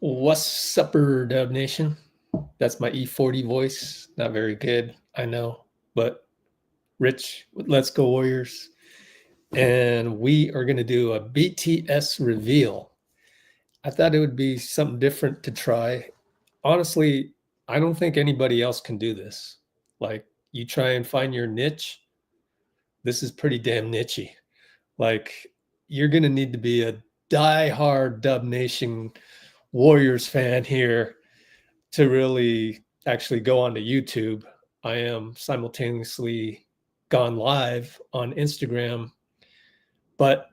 What's upper Dub Nation? That's my E40 voice. Not very good, I know, but Rich with Let's Go Warriors. And we are going to do a BTS reveal. I thought it would be something different to try. Honestly, I don't think anybody else can do this. Like, you try and find your niche, this is pretty damn nichey. Like, you're going to need to be a die-hard Dub Nation Warriors fan here to really actually go onto YouTube. I am simultaneously gone live on Instagram. But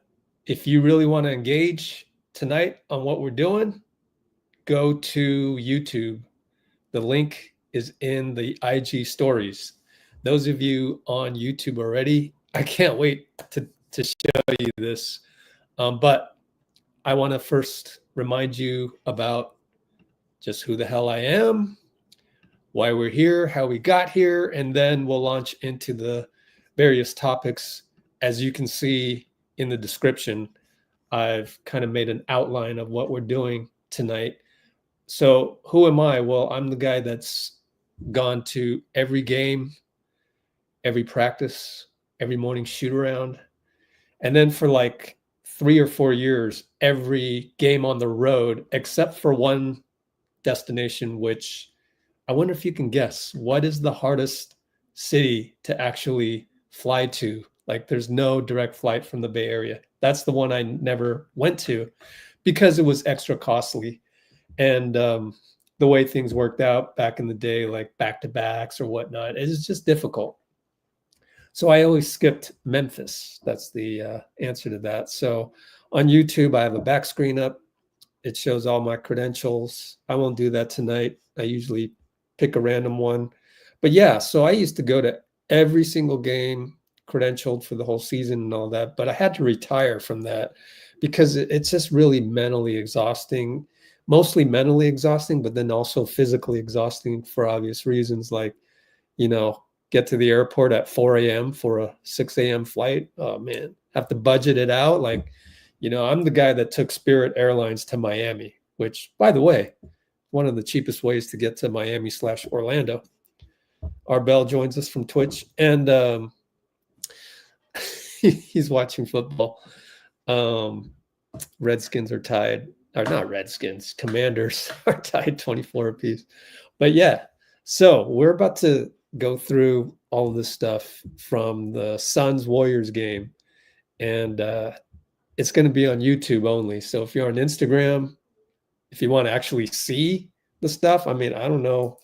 if you really want to engage tonight on what we're doing, go to YouTube. The link is in the IG stories. Those of you on YouTube already, I can't wait to show you this. But I want to first remind you about just who the hell I am, why we're here, how we got here, and then we'll launch into the various topics. As you can see in the description, I've kind of made an outline of what we're doing tonight. So who am I? Well, I'm the guy that's gone to every game, every practice, every morning shoot around. And then for like 3 or 4 years, every game on the road, except for one destination, which I wonder if you can guess, what is the hardest city to actually fly to? Like, there's no direct flight from the Bay Area. That's the one I never went to because it was extra costly. And the way things worked out back in the day, like back-to-backs or whatnot, it's just difficult. So I always skipped Memphis. That's the answer to that. So on YouTube, I have a back screen up. It shows all my credentials. I won't do that tonight. I usually pick a random one. But yeah, so I used to go to every single game, credentialed for the whole season and all that. But I had to retire from that because it's just really mentally exhausting, mostly mentally exhausting, but then also physically exhausting for obvious reasons. Like, you know, get to the airport at 4 a.m. for a 6 a.m. flight. Oh, man, have to budget it out. Like, you know, I'm the guy that took Spirit Airlines to Miami, which, by the way, one of the cheapest ways to get to Miami/Orlando. Arbel joins us from Twitch, and he's watching football. Redskins are tied, or not Redskins, Commanders are tied 24 apiece. But yeah, so we're about to go through all of this stuff from the Suns-Warriors game, and it's going to be on YouTube only. So if you're on Instagram, if you want to actually see the stuff, I mean, I don't know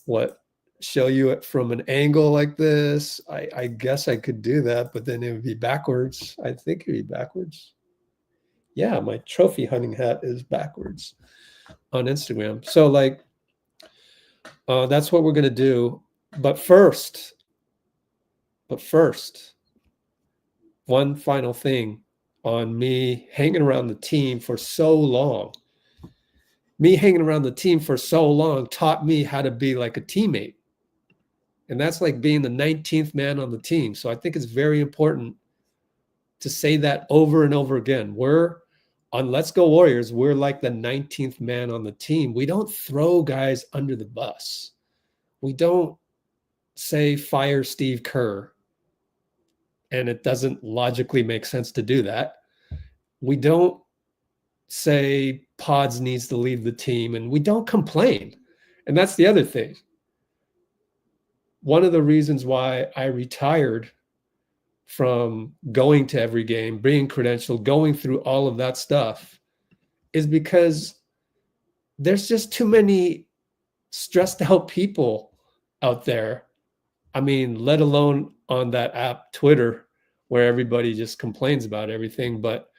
what, show you it from an angle like this. I guess I could do that, but then it would be backwards. I think it'd be backwards. Yeah, my trophy hunting hat is backwards on Instagram. So like, that's what we're going to do. But first, one final thing on me hanging around the team for so long. Me hanging around the team for so long taught me how to be like a teammate. And that's like being the 19th man on the team. So I think it's very important to say that over and over again. We're on Let's Go Warriors, we're like the 19th man on the team. We don't throw guys under the bus. We don't say fire Steve Kerr, and it doesn't logically make sense to do that. We don't say Pods needs to leave the team, and we don't complain. And that's the other thing. One of the reasons why I retired from going to every game, being credentialed, going through all of that stuff is because there's just too many stressed out people out there. I mean, let alone on that app, Twitter, where everybody just complains about everything. But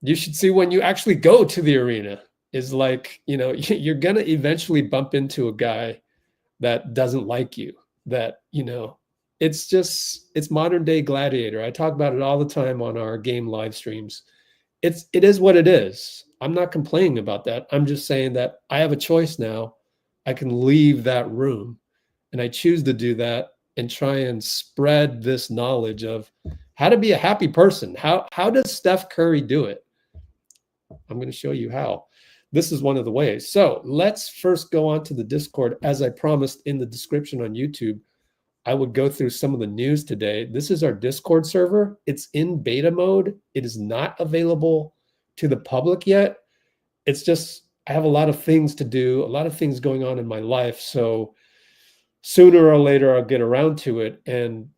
you should see when you actually go to the arena is like, you know, you're going to eventually bump into a guy that doesn't like you, that, you know, it's modern day Gladiator. I talk about it all the time on our game live streams. It is what it is. I'm not complaining about that. I'm just saying that I have a choice now. I can leave that room, and I choose to do that and try and spread this knowledge of how to be a happy person. How does Steph Curry do it? I'm going to show you how. this is one of the ways. So let's first go on to the Discord. As I promised in the description on YouTube, I would go through some of the news today. This is our Discord server. It's in beta mode. It is not available to the public yet. It's just, I have a lot of things to do, a lot of things going on in my life. So sooner or later, I'll get around to it. And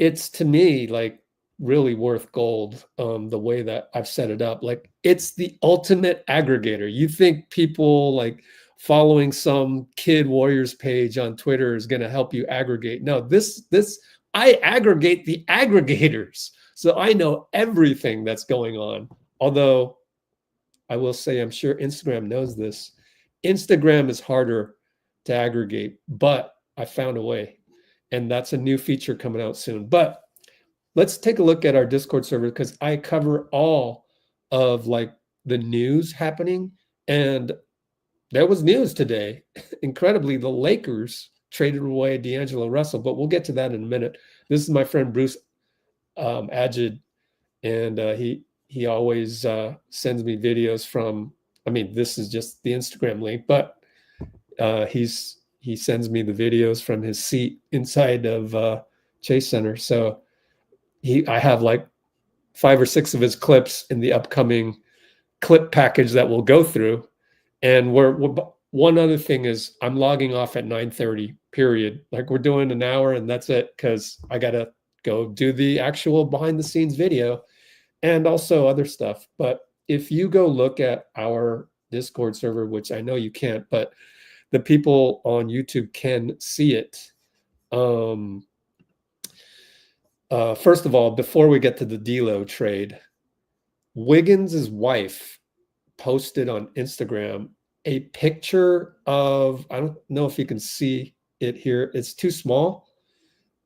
it's, to me, like really worth gold, the way that I've set it up. Like, it's the ultimate aggregator. You think people like following some kid warriors page on Twitter is going to help you aggregate? No, I aggregate the aggregators. So I know everything that's going on. Although I will say, I'm sure Instagram knows this. Instagram is harder to aggregate, but I found a way. And that's a new feature coming out soon. But let's take a look at our Discord server, because I cover all of like the news happening. And there was news today. Incredibly, the Lakers traded away D'Angelo Russell, but we'll get to that in a minute. This is my friend Bruce Agid, and he always sends me videos from, I mean, this is just the Instagram link, but he sends me the videos from his seat inside of Chase Center. So I have like 5 or 6 of his clips in the upcoming clip package that we'll go through. And one other thing is, I'm logging off at 9:30, period. Like, we're doing an hour and that's it, because I got to go do the actual behind the scenes video and also other stuff. But if you go look at our Discord server, which I know you can't, but the people on YouTube can see it. First of all, before we get to the D'Lo trade, Wiggins' wife posted on Instagram a picture of, I don't know if you can see it here. It's too small.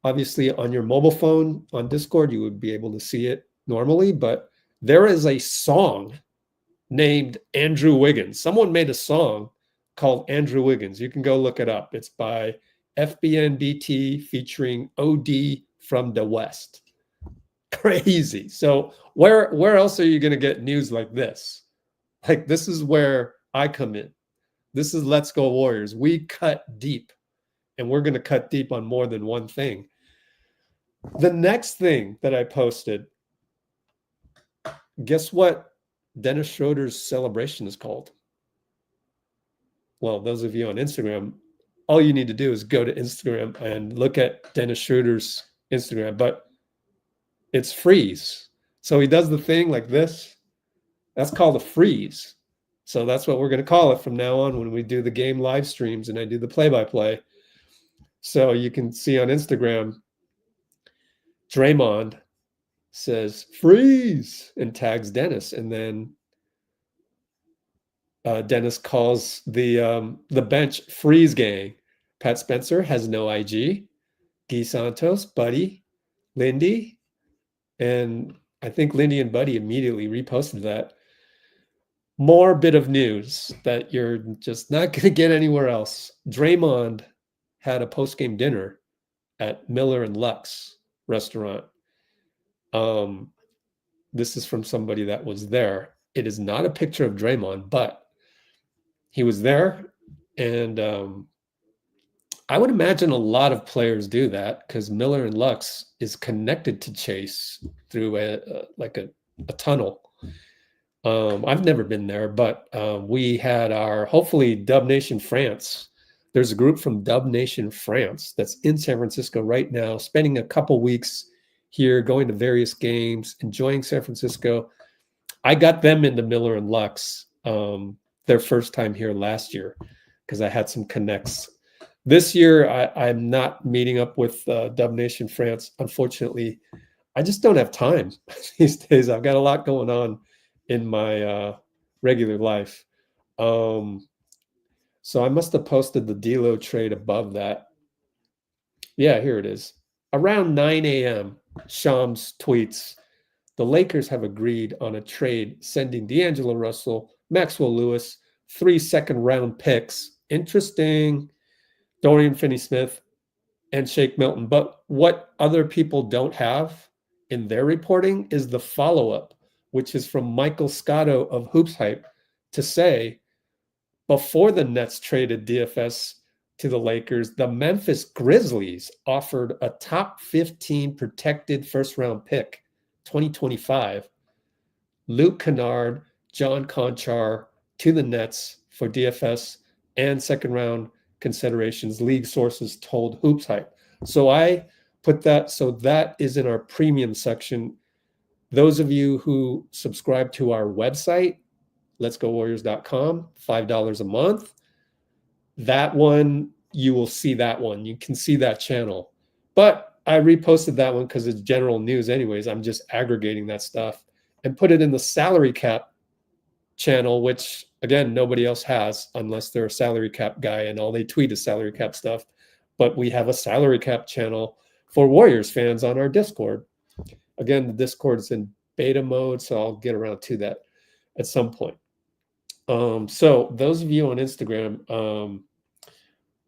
Obviously, on your mobile phone on Discord, you would be able to see it normally, but there is a song named Andrew Wiggins. Someone made a song called Andrew Wiggins. You can go look it up. It's by FBNBT featuring OD from the West. Crazy. So where else are you going to get news like this? Like, this is where I come in. This is Let's Go Warriors. We cut deep, and we're going to cut deep on more than one thing. The next thing that I posted, guess what Dennis Schroeder's celebration is called? Well, those of you on Instagram, all you need to do is go to Instagram and look at Dennis Schroeder's Instagram, but it's freeze. So he does the thing like this. That's called a freeze. So that's what we're going to call it from now on when we do the game live streams and I do the play-by-play. So you can see on Instagram, Draymond says freeze and tags Dennis, and then Dennis calls the bench freeze gang. Pat Spencer has no IG. Guy Santos, Buddy, Lindy, and I think Lindy and Buddy immediately reposted that. More bit of news that you're just not going to get anywhere else. Draymond had a post-game dinner at Miller and Lux restaurant. This is from somebody that was there. It is not a picture of Draymond, but he was there, and I would imagine a lot of players do that because Miller and Lux is connected to Chase through a tunnel. I've never been there, but we had our, hopefully, Dub Nation France. There's a group from Dub Nation France that's in San Francisco right now, spending a couple weeks here, going to various games, enjoying San Francisco. I got them into Miller and Lux their first time here last year because I had some connects. This year, I'm not meeting up with Dub Nation France. Unfortunately, I just don't have time these days. I've got a lot going on in my regular life. So I must have posted the D'Lo trade above that. Yeah, here it is. Around 9 a.m., Shams tweets, the Lakers have agreed on a trade sending D'Angelo Russell, Maxwell Lewis, 3 second-round picks. Interesting. Dorian Finney-Smith and Shake Milton. But what other people don't have in their reporting is the follow-up, which is from Michael Scotto of Hoops Hype, to say, before the Nets traded DFS to the Lakers, the Memphis Grizzlies offered a top 15 protected first-round pick, 2025, Luke Kennard, John Conchar, to the Nets for DFS and second-round considerations, league sources told Hoops Hype. So I put that, so that is in our premium section. Those of you who subscribe to our website, letsgowarriors.com, $5 a month, that one, you will see that one. You can see that channel. But I reposted that one because it's general news anyways. I'm just aggregating that stuff and put it in the salary cap channel, which again, nobody else has unless they're a salary cap guy and all they tweet is salary cap stuff. But we have a salary cap channel for Warriors fans on our Discord. Again, the Discord is in beta mode, so I'll get around to that at some point. So those of you on Instagram,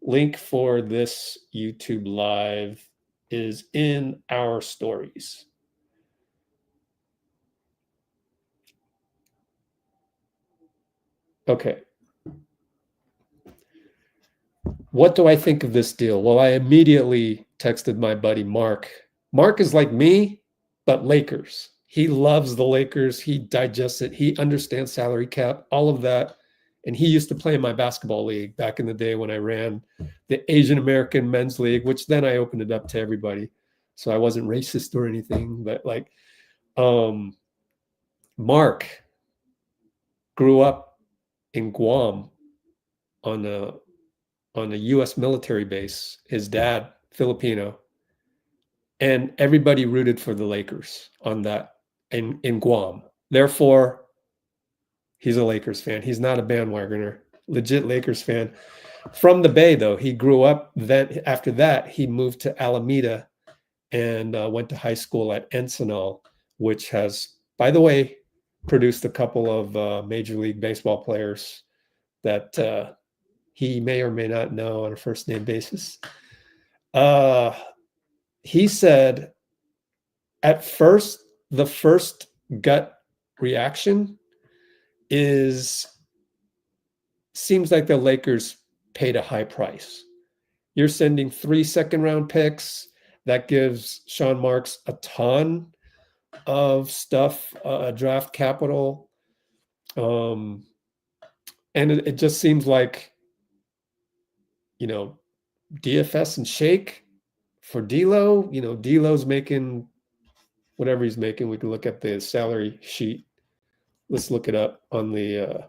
link for this YouTube live is in our stories. Okay. What do I think of this deal? Well, I immediately texted my buddy Mark. Mark is like me, but Lakers. He loves the Lakers. He digests it. He understands salary cap, all of that. And he used to play in my basketball league back in the day when I ran the Asian American men's league, which then I opened it up to everybody. So I wasn't racist or anything, but like Mark grew up in Guam on a U.S. military base. His dad, Filipino, and everybody rooted for the Lakers on that in Guam. Therefore, he's a Lakers fan. He's not a bandwagoner, legit Lakers fan. From the Bay, though, he grew up. Then after that, he moved to Alameda and went to high school at Encinal, which has, by the way, produced a couple of Major League Baseball players that he may or may not know on a first name basis. He said at first, the first gut reaction seems like the Lakers paid a high price. You're sending 3 second-round picks. That gives Sean Marks a ton of stuff, draft capital. And it just seems like, you know, DFS and shake for D'Lo. You know, D'Lo's making whatever he's making. We can look at the salary sheet. Let's look it up on the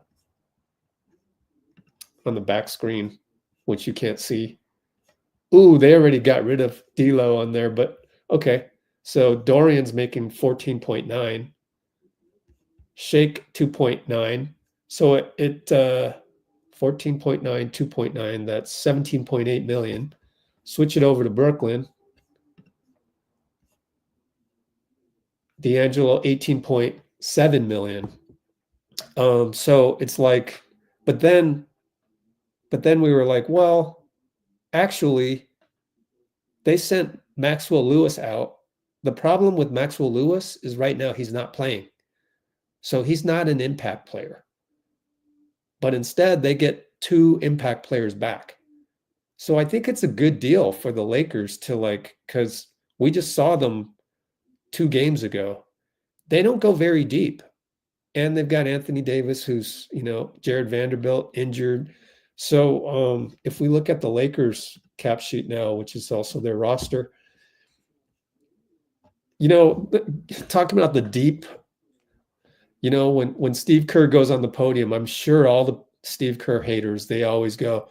back screen, which you can't see. Ooh, they already got rid of D'Lo on there, but okay. So Dorian's making 14.9, Shake 2.9. So it 14.9, 2.9, that's 17.8 million. Switch it over to Brooklyn. D'Angelo 18.7 million. So it's like, but then we were like, well, actually, they sent Maxwell Lewis out. The problem with Maxwell Lewis is right now he's not playing. So he's not an impact player. But instead, they get 2 impact players back. So I think it's a good deal for the Lakers to like, because we just saw them 2 games ago. They don't go very deep. And they've got Anthony Davis, who's, you know, Jared Vanderbilt injured. So if we look at the Lakers cap sheet now, which is also their roster, you know, talking about the deep, you know, when Steve Kerr goes on the podium, I'm sure all the Steve Kerr haters, they always go,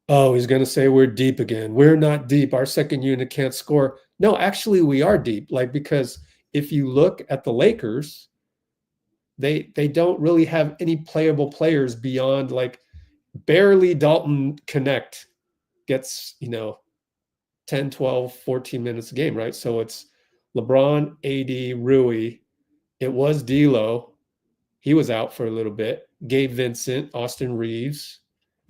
oh, he's going to say we're deep again. We're not deep. Our second unit can't score. No, actually, we are deep. Like, because if you look at the Lakers, they don't really have any playable players beyond like barely Dalton Connect gets, you know, 10, 12, 14 minutes a game, right? So it's LeBron, AD, Rui. It was D'Lo. He was out for a little bit. Gabe Vincent, Austin Reeves.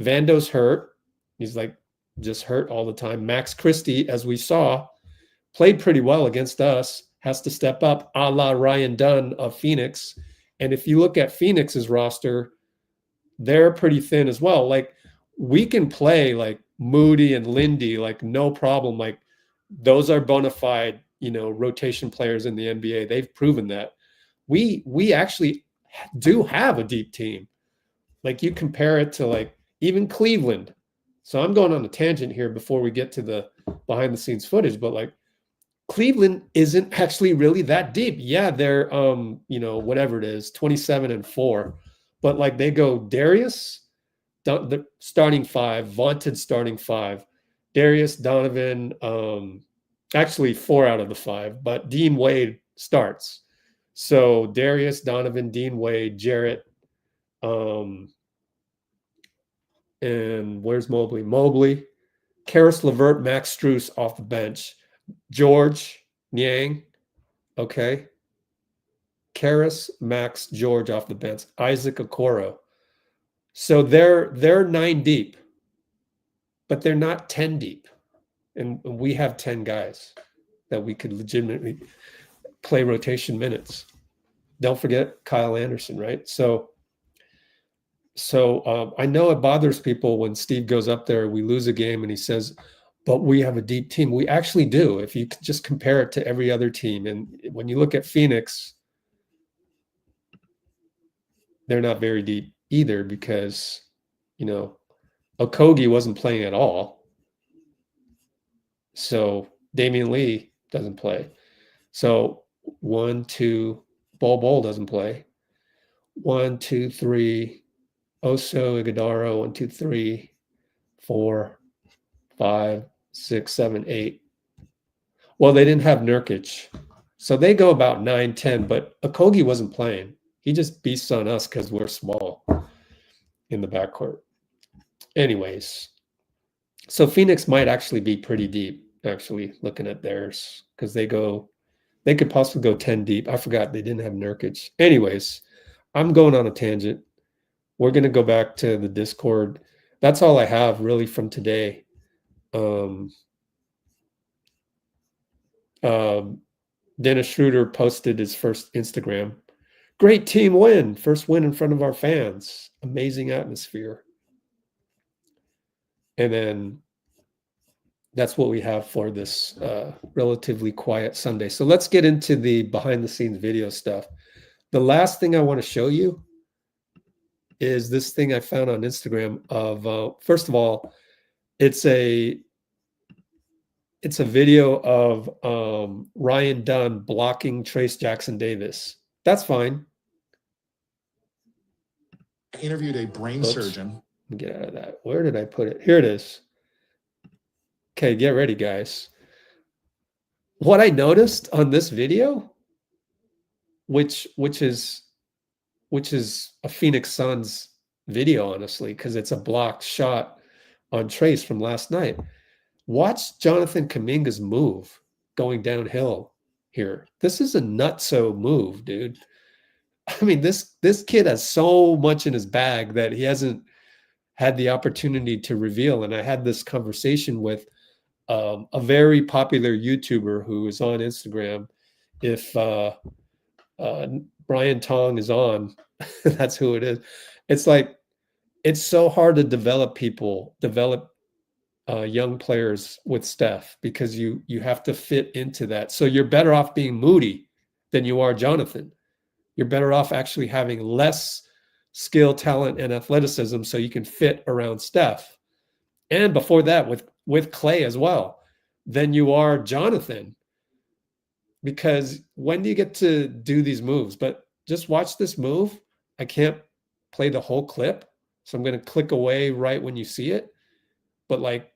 Vando's hurt. He's like just hurt all the time. Max Christie, as we saw, played pretty well against us, has to step up, a la Ryan Dunn of Phoenix. And if you look at Phoenix's roster, they're pretty thin as well. Like we can play like Moody and Lindy, like no problem. Like those are bona fide, you know, rotation players in the NBA. They've proven that. We actually do have a deep team. Like you compare it to like even Cleveland. So I'm going on a tangent here before we get to the behind the scenes footage, but like Cleveland isn't actually really that deep. Yeah, they're you know, whatever it is, 27-4. But like they go Darius, the starting five, vaunted starting five, Darius, Donovan, actually 4 out of the 5, but Dean Wade starts. So Darius, Donovan, Dean Wade, Jarrett, and where's Mobley? Mobley, Karis LeVert, Max Strus off the bench, George Niang, okay. Karis, Max, George off the bench, Isaac Okoro. So they're 9 deep, but they're not 10 deep. And we have 10 guys that we could legitimately play rotation minutes. Don't forget Kyle Anderson, right? So I know it bothers people when Steve goes up there, we lose a game and he says, but we have a deep team. We actually do, if you just compare it to every other team. And when you look at Phoenix, they're not very deep either because, you know, Okogie wasn't playing at all. So Damian Lee doesn't play. So 1, 2, Bol doesn't play. 1, 2, 3, Oso Iguodaro, 1, 2, 3, 4, 5, 6, 7, 8. Well, they didn't have Nurkic. So they go about 9, 10, but Okogie wasn't playing. He just beasts on us because we're small in the backcourt. Anyways, so Phoenix might actually be pretty deep, actually, looking at theirs, because they could possibly go 10 deep. I forgot they didn't have Nurkic. Anyways, I'm going on a tangent. We're going to go back to the Discord. That's all I have really from today. Dennis Schroeder posted his first Instagram. Great team win. First win in front of our fans. Amazing atmosphere. And then that's what we have for this relatively quiet Sunday. So let's get into the behind the scenes video stuff. The last thing I want to show you is this thing I found on Instagram of, first of all, it's a video of Ryan Dunn blocking Trace Jackson Davis. That's fine. I interviewed a brain surgeon. Get out of that. Where did I put it? Here it is. Okay, get ready, guys. What I noticed on this video, which is a Phoenix Suns video, honestly, because it's a blocked shot on Trace from last night. Watch Jonathan Kuminga's move going downhill here. This is a nutso move, dude. I mean, this kid has so much in his bag that he hasn't had the opportunity to reveal. And I had this conversation with a very popular YouTuber who is on Instagram. If Brian Tong is on, that's who it is. It's like, it's so hard to develop young players with Steph because you have to fit into that. So you're better off being Moody than you are Jonathan. You're better off actually having less skill, talent, and athleticism so you can fit around Steph. And before that, with Clay as well, than you are Jonathan. Because when do you get to do these moves? But just watch this move. I can't play the whole clip, so I'm going to click away right when you see it. But like,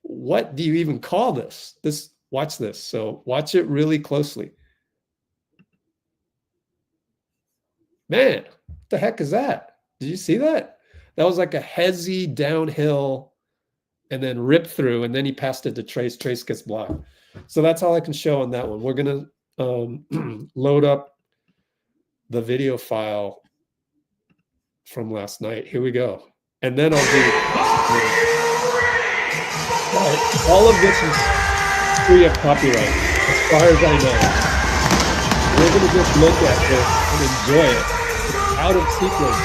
what do you even call this? Watch this. So watch it really closely. Man, what the heck is that? Did you see that? That was like a hezy downhill and then rip through, and then he passed it to Trace. Trace gets blocked. So that's all I can show on that one. We're going to load up the video file from last night. Here we go. And then I'll do all of this is free of copyright, as far as I know. We're going to just look at this and enjoy it. It's out of sequence.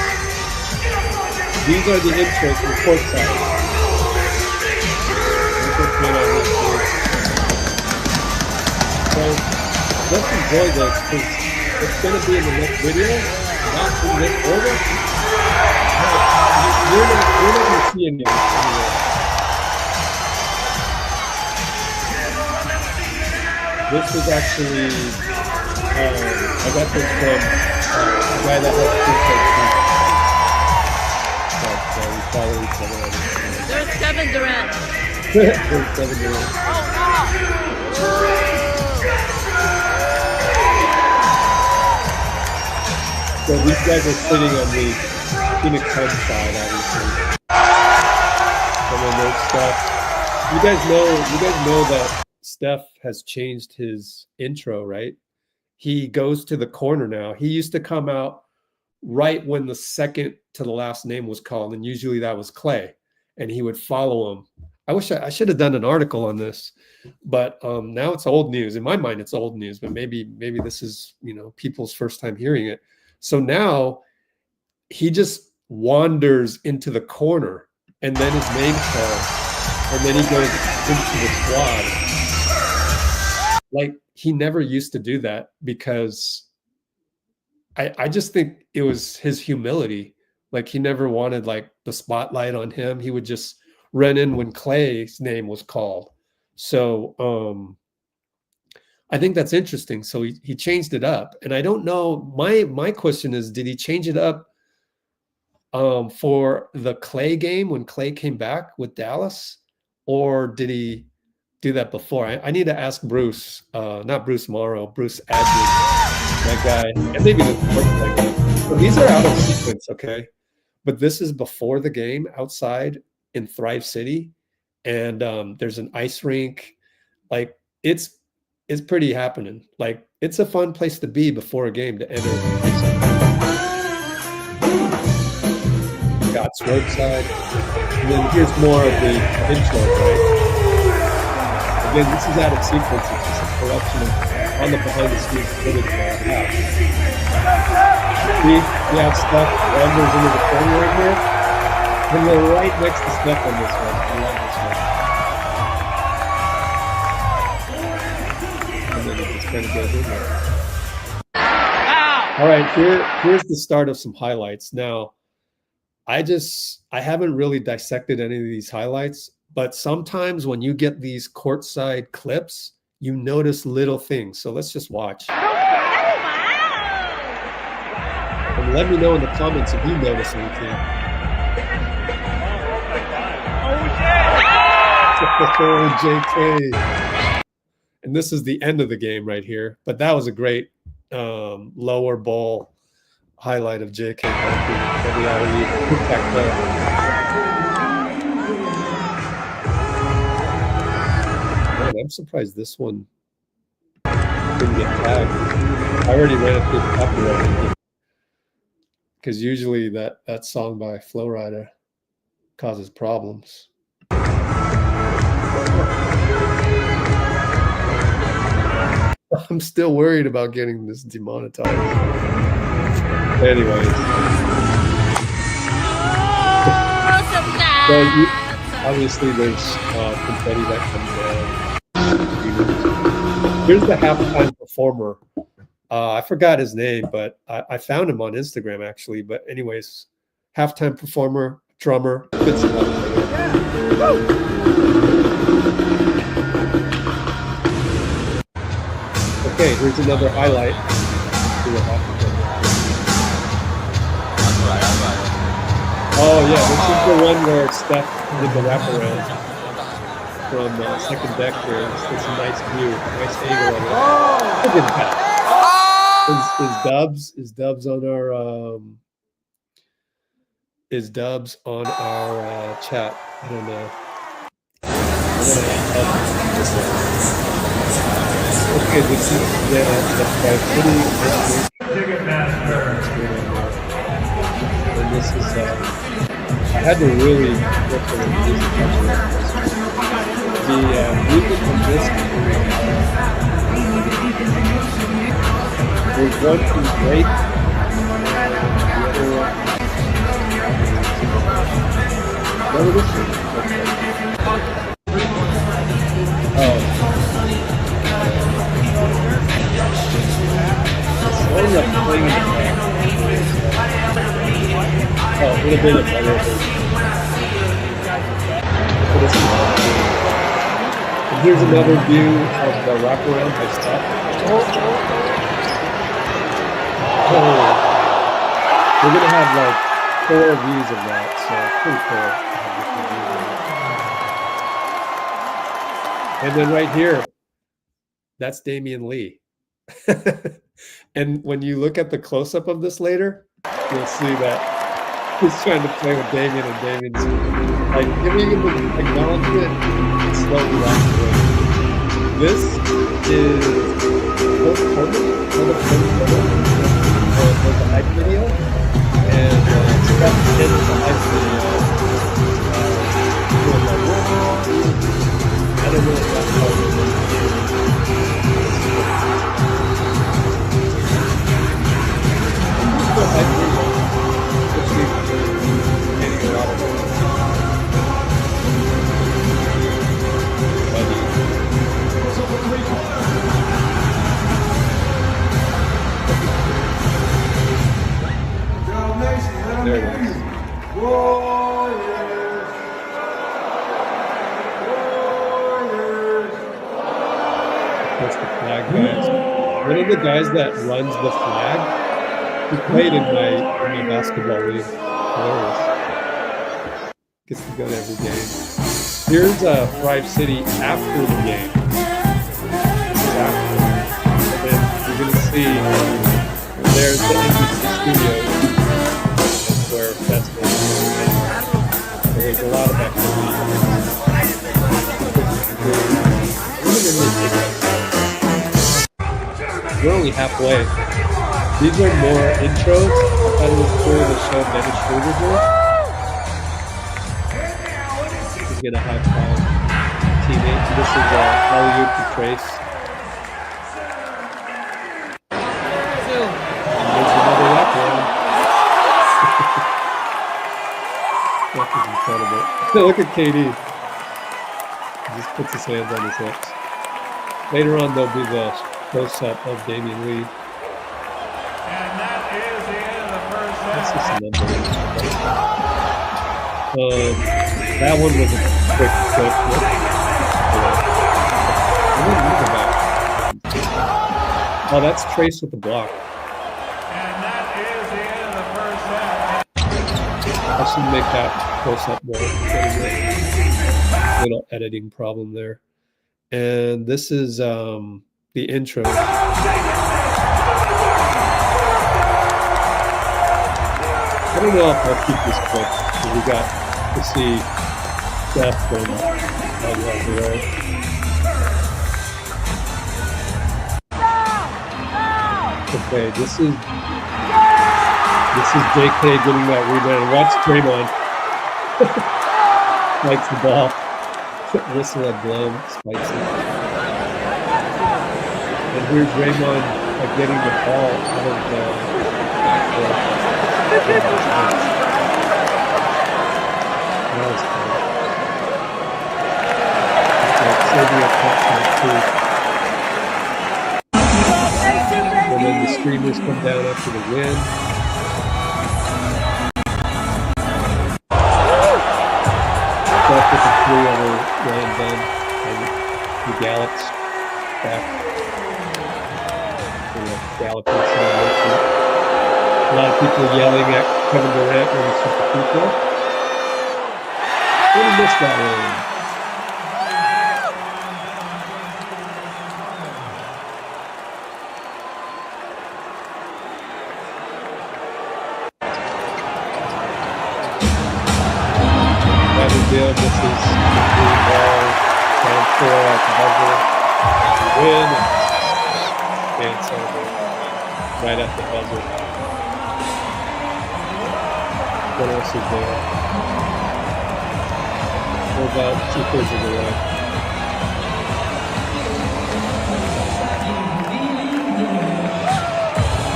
These are the intros from courtside. So let's enjoy this because it's going to be in the next video, not in this order. You're not going to see any of this anyway. This was actually, I got this from a guy that has we follow each other. There's Kevin Durant. There's Kevin Durant. So these guys are sitting on the Phoenix Suns side, obviously. And then there's Steph. You guys know that Steph has changed his intro, right? He goes to the corner now. He used to come out right when the second to the last name was called, and usually that was Clay, and he would follow him. I wish I should have done an article on this, but now it's old news. In my mind, it's old news, but maybe this is, you know, people's first time hearing it. So now he just wanders into the corner, and then his name calls, and then he goes into the squad. Like, he never used to do that because I just think it was his humility. Like, he never wanted like the spotlight on him. He would just run in when Clay's name was called. So I think that's interesting. So he changed it up, and I don't know. My question is, did he change it up for the Clay game when Clay came back with Dallas, or did he do that before? I need to ask Bruce, not Bruce Maro, Bruce Adley, that guy, and maybe the that guy. So these are out of sequence, okay? But this is before the game outside in Thrive City, and there's an ice rink. Like, it's pretty happening. Like, it's a fun place to be before a game to enter. Got courtside, and then here's more of the intro, right? Again, this is out of sequence. It's just a collection of on the behind-the-scenes footage that I have. See, we have Steph wanders into the corner right here, and we're right next to Steph on this one. I love this one. And then it just kind of goes in there. All right, here's the start of some highlights. Now, I haven't really dissected any of these highlights, but sometimes when you get these courtside clips, you notice little things. So let's just watch. And let me know in the comments if you notice anything. Oh, J.K. And this is the end of the game right here. But that was a great lower ball highlight of J.K. I'm surprised this one didn't get tagged. I already ran it through the copyright because usually that song by Flow Rider causes problems. I'm still worried about getting this demonetized. Anyways. So obviously there's confetti that comes down. Here's the halftime performer. I forgot his name, but I found him on Instagram actually. But anyways, halftime performer, drummer, good stuff. Okay, here's another highlight. Oh yeah, this is the one where Steph did the wraparound from second deck here. It's a nice view, nice angle of it. Look at that. Is Dubs on our chat? I don't know. Okay, this is and this is I had to really look for the music from this was one from great. The other one What is this? Oh. What is that playing in the back? Oh, a little bit of Maro. And here's another view of the wraparound by Steph. Oh. We're going to have like 4 views of that, so pretty cool. And then right here, that's Damian Lee. And when you look at the close-up of this later, you'll see that he's trying to play with Damian, and Damian's like giving him the acknowledgement and slowly walking away. This is post-COVID, the hype video, and Steph did the hype video. I don't know if that's part of it. There it is. That's the flag, guys. One of the guys that runs the flag, he played in my basketball league. Hilarious. Gets to go to every game. Here's Thrive City after the game. And then you're going to see there's the NBC studios. That's where festivals are. So there's a lot of activity. We're only halfway. These are more intros. I thought it was cool to show demonstrators here. To get a high five teammate. This is Hollywood to Trace. And there's another lap round. That is incredible. Look at KD. He just puts his hands on his hips. Later on, there'll be the close-up of Damian Lee. That's just a number. That one was a quick flip. Oh, that's Trace with the block. I should make that close-up more. Little editing problem there. And this is the intro. I don't know if I'll keep this clip. We got to see Steph from away. Okay, this is J.K. getting that rebound. Watch Draymond. Spikes the ball. Whistle at blow. Spikes it. And here's Draymond getting the ball out of the backcourt. That was cool. And then the streamers come down after the win. Steph with the 3 over Ryan Dunn and the Gallops back. Galloping. A lot of people yelling at Kevin Durant when he's super people. Really missed that one. This is the ball, down 4 at the buzzer. Win. And celebrate right at the buzzer. What else is there? We're about 2/3 of the way.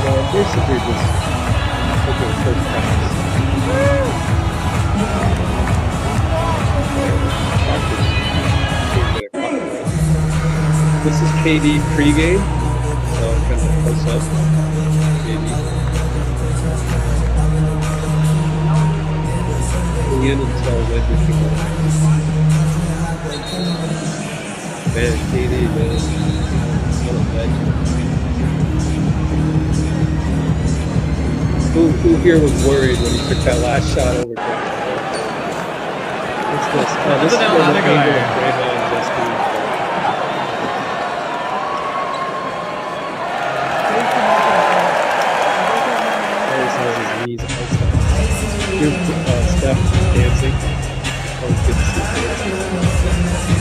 Well, basically just looking at first pass. This is KD pregame. So kind of close up. KD. In until Lindy can go. Man, KD, man. What a legend. Who here was worried when he took that last shot over to him? What's this? Oh, this is the angle of Draymond just doing. Here's Steph dancing. Always good to see dancing.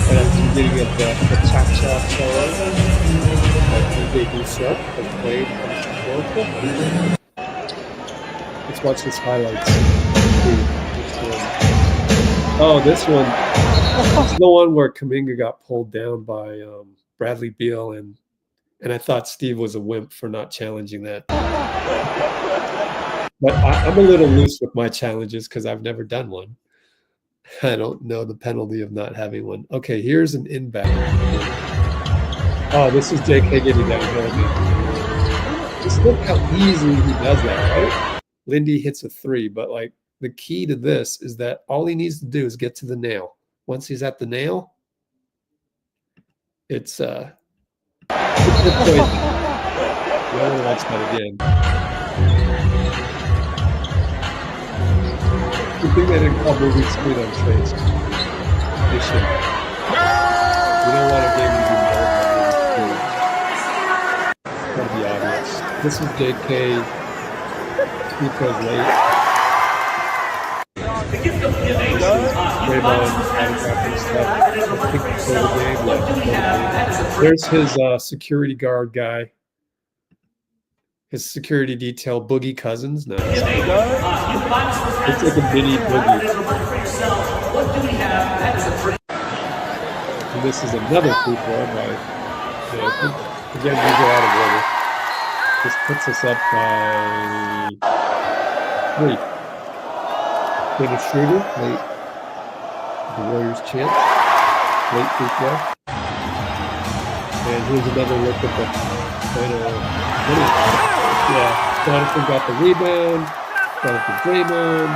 And at the beginning of the cha-cha song, DJ dissect has played on the Let's watch this highlights. Oh, this one. This is the one where Kuminga got pulled down by Bradley Beal, and I thought Steve was a wimp for not challenging that. But I'm a little loose with my challenges because I've never done one. I don't know the penalty of not having one. Okay, here's an inbound. Oh, this is J.K. getting downhill. Just look how easily he does that, right? Lindy hits a three, but like the key to this is that all he needs to do is get to the nail. Once he's at the nail, it's good point. I want to watch that again. The thing they didn't call moving screen on trades. They should. You don't want a game to be more than moving screen. That'd be obvious. This is J.K. He goes late. Draymond, stuff. I think before the game. There's his security guard guy. His security detail, Boogie Cousins. No, it's like a mini Boogie. And this is another free throw by. Again, we go out of order. This puts us up by 3. Get a shooter late. The Warriors chance. Late free throw. And here's another look at the final. Yeah, Jonathan got the rebound. Jonathan Draymond.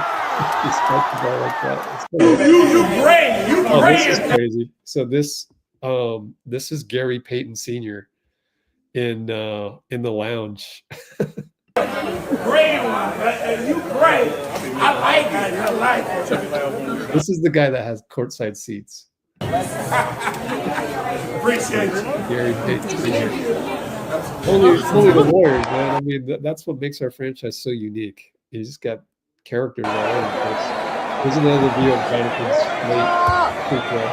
He spiked the ball like that. Oh, this is crazy. So this is Gary Payton Sr. in the lounge. Great one. You great. I like it. I like it. This is the guy that has courtside seats. Appreciate you. Gary Payton Sr. Only the Warriors, man. I mean, that's what makes our franchise so unique. You just got characters all over the place. Here's another view of Jonathan's late free throw.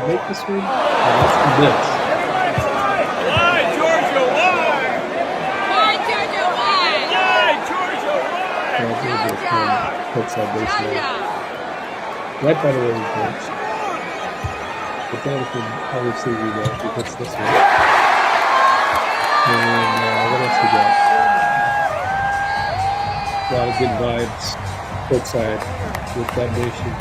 Make this one? Oh, that's the miss. Why, Georgia? Why? Why, Georgia? Why? Why, Georgia? Why? Courtside baseball. Right by the Warriors bench. But Jonathan, obviously, we know he hits this one. And what else we got? A lot of good vibes courtside with that nation.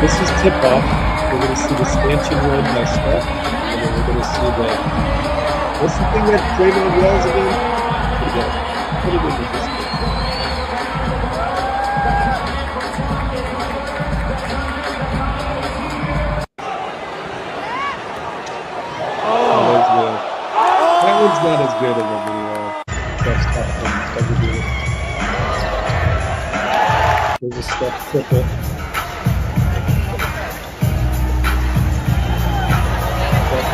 This is tip-off. We're going to see the stanchion run by Steph. And then we're going to see the... What's the thing that Draymond yells again? Put it in the display. That one's not as good as the best stuff from ever do. There's a Steph triple.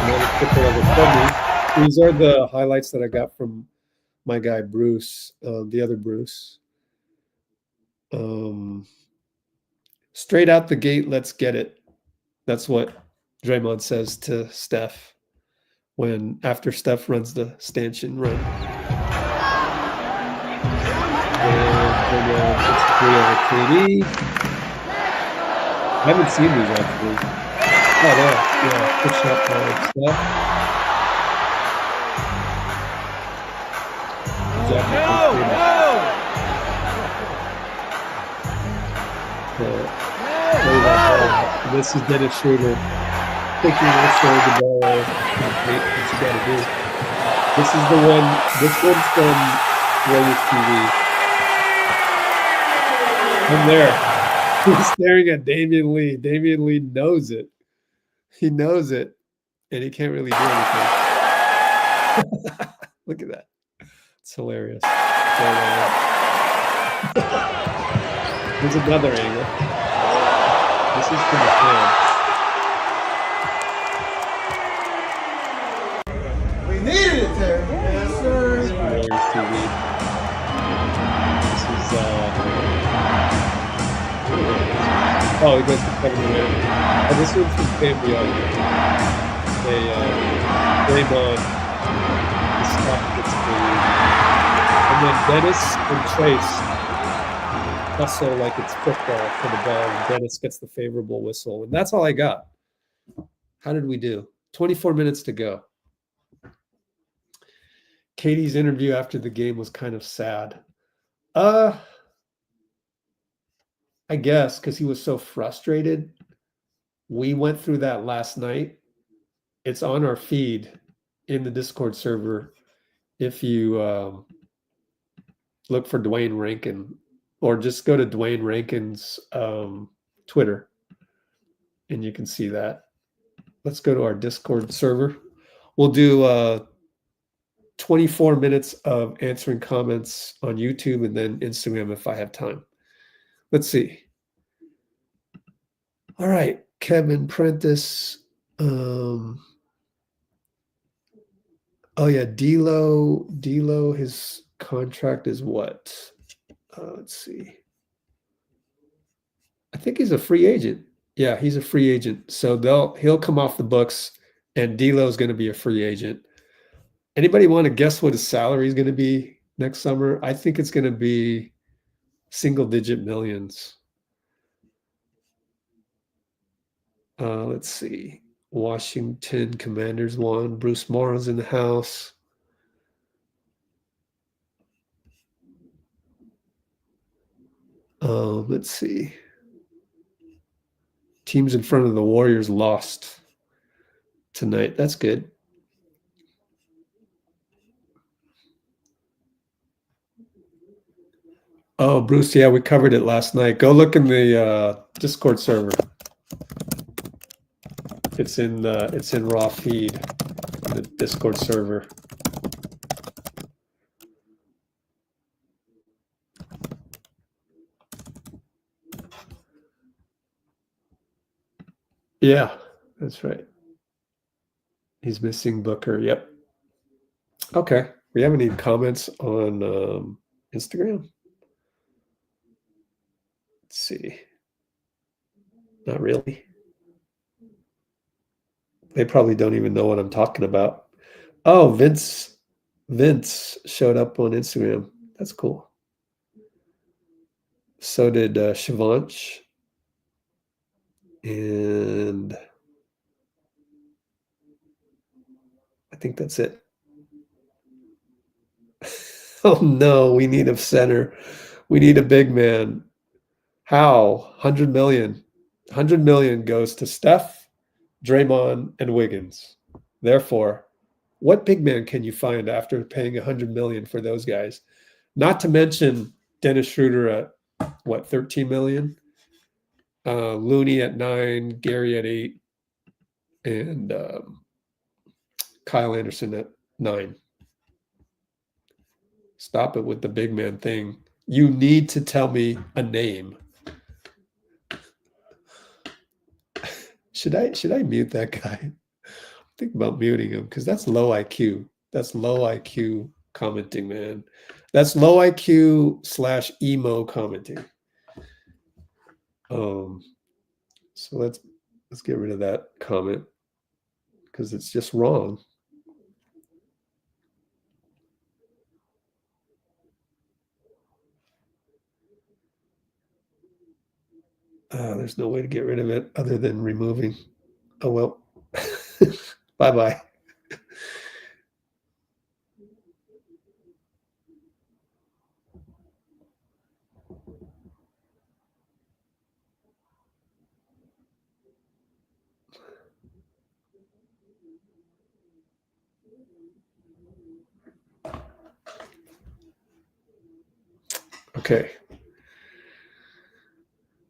Another triple of a dummy. These are the highlights that I got from my guy Bruce, the other Bruce. Straight out the gate, let's get it. That's what Draymond says to Steph. When after Steph runs the stanchion run. And it's 3 over KD. I haven't seen these actually. Oh, there. Yeah, push up Steph. This is Dennis Schroeder thinking also the ball. What you got to do. This is the one. This one's from Warriors TV. I'm there. He's staring at Damian Lee. Damian Lee knows it. He knows it, and he can't really do anything. Look at that. It's hilarious. Here's another angle. This is from the fan. We needed it, Terry. Yes, sir. Warriors TV. This is oh, he goes to Kevin Durant. Oh, this one's from Family Argument. They blame on the stuff that's being, and then Dennis and Chase hustle like it's football for the ball, and Dennis gets the favorable whistle, and that's all I got. How did we do? 24 minutes to go. Katie's interview after the game was kind of sad. I guess because he was so frustrated. We went through that last night. It's on our feed in the Discord server. If you look for Dwayne Rankin, or just go to Dwayne Rankin's Twitter, and you can see that. Let's go to our Discord server. We'll do 24 minutes of answering comments on YouTube and then Instagram if I have time. Let's see. All right, Kevin Prentice. Oh yeah, D'Lo, his contract is what? Let's see. I think he's a free agent. Yeah, he's a free agent. So he'll come off the books, and D'Lo's going to be a free agent. Anybody want to guess what his salary is going to be next summer? I think it's going to be single-digit millions. Let's see. Washington Commanders won. Bruce Morrow's in the house. Let's see. Teams in front of the Warriors lost tonight. That's good. Oh, Bruce, yeah, we covered it last night. Go look in the Discord server. It's in raw feed in the Discord server. Yeah, that's right. He's missing Booker. Yep. Okay. We have any comments on Instagram? Let's see. Not really. They probably don't even know what I'm talking about. Oh, Vince showed up on Instagram. That's cool. So did Shivansh. And I think that's it. Oh no, we need a center. We need a big man. How? 100 million. 100 million goes to Steph, Draymond, and Wiggins. Therefore, what big man can you find after paying 100 million for those guys? Not to mention Dennis Schroeder at what, 13 million? Looney at 9, Gary at 8, and Kyle Anderson at 9. Stop it with the big man thing. You need to tell me a name. Should I mute that guy? Think about muting him because that's low IQ. That's low IQ commenting, man. That's low IQ / emo commenting. So let's get rid of that comment because it's just wrong. There's no way to get rid of it other than removing. Oh, well. Bye-bye. Okay.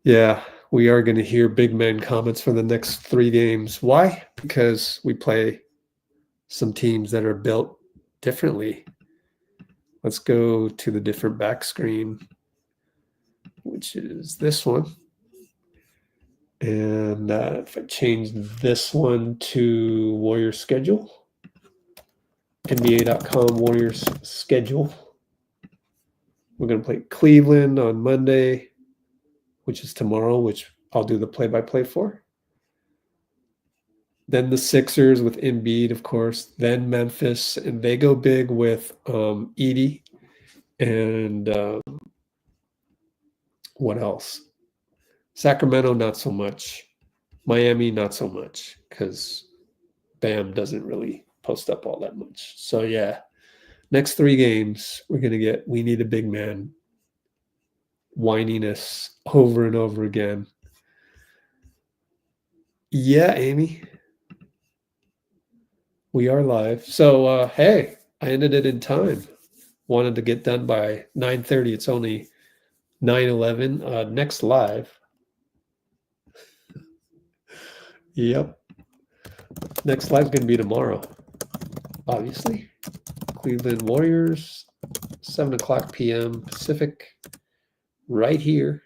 Yeah, we are going to hear big man comments for the next 3 games. Why? Because we play some teams that are built differently. Let's go to the different back screen, which is this one. And if I change this one to Warriors schedule, NBA.com Warriors schedule, we're going to play Cleveland on Monday, which is tomorrow, which I'll do the play-by-play for. Then the Sixers with Embiid, of course. Then Memphis, and they go big with Edie. And what else? Sacramento, not so much. Miami, not so much, because Bam doesn't really post up all that much. So, yeah, next 3 games, we're going to get we need a big man whininess over and over again. Yeah, Amy. We are live. So, hey, I ended it in time. Wanted to get done by 9:30. It's only 9:11. Next live. Yep. Next live is going to be tomorrow, obviously. Cleveland Warriors, 7 o'clock p.m. Pacific, right here.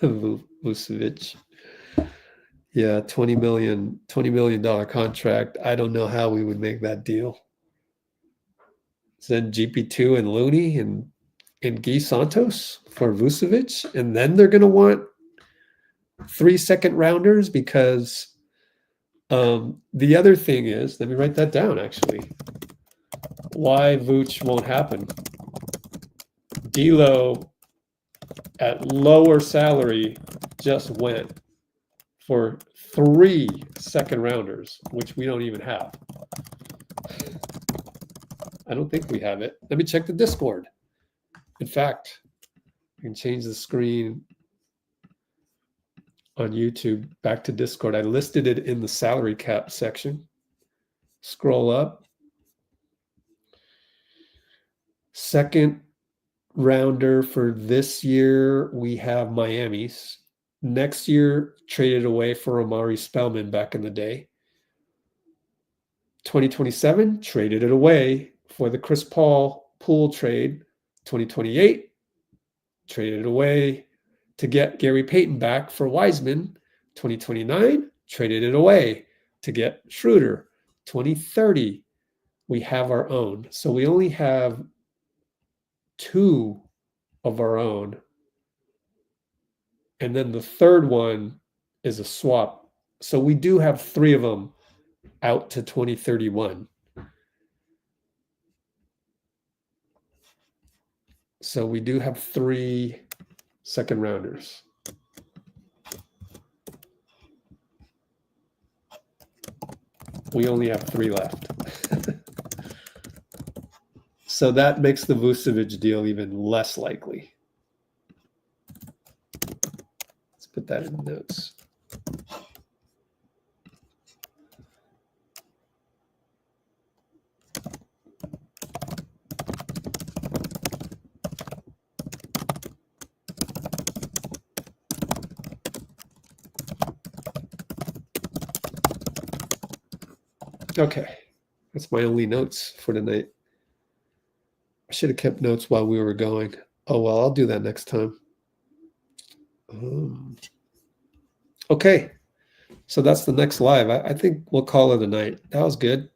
Vucevic. Yeah, $20 million contract. I don't know how we would make that deal. Then GP2 and Looney and Guy Santos for Vucevic, and then they're going to want 3 second rounders because the other thing is, let me write that down actually, why Vooch won't happen. D'Lo at lower salary just went for 3 second rounders, which we don't even have. I don't think we have it. Let me check the Discord. In fact, I can change the screen on YouTube back to Discord. I listed it in the salary cap section. Scroll up. Second rounder for this year, we have Miami's. Next year, traded away for Amari Spellman back in the day. 2027, traded it away for the Chris Paul Poole trade. 2028, traded it away to get Gary Payton back for Wiseman. 2029, traded it away to get Schroeder. 2030, we have our own. So we only have 2 of our own. And then the third one is a swap. So we do have 3 of them out to 2031. So we do have 3 second rounders. We only have 3 left. So that makes the Vucevic deal even less likely. Let's put that in the notes. Okay, that's my only notes for tonight. I should have kept notes while we were going. Oh, well, I'll do that next time. Okay, so that's the next live. I think we'll call it a night. That was good.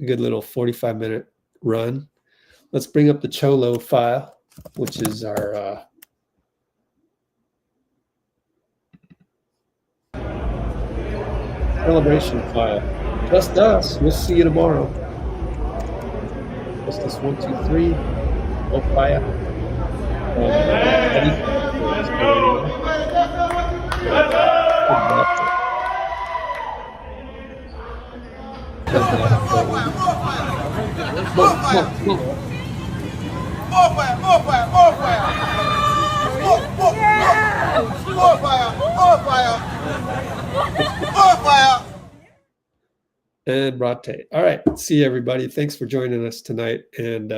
A good little 45-minute run. Let's bring up the Cholo file, which is our celebration file. Just us. We'll see you tomorrow. What's this? 1, 2, 3. Oh, fire. and Brate. All right. See everybody. Thanks for joining us tonight. And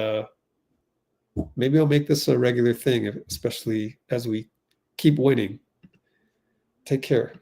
maybe I'll make this a regular thing, especially as we keep winning. Take care.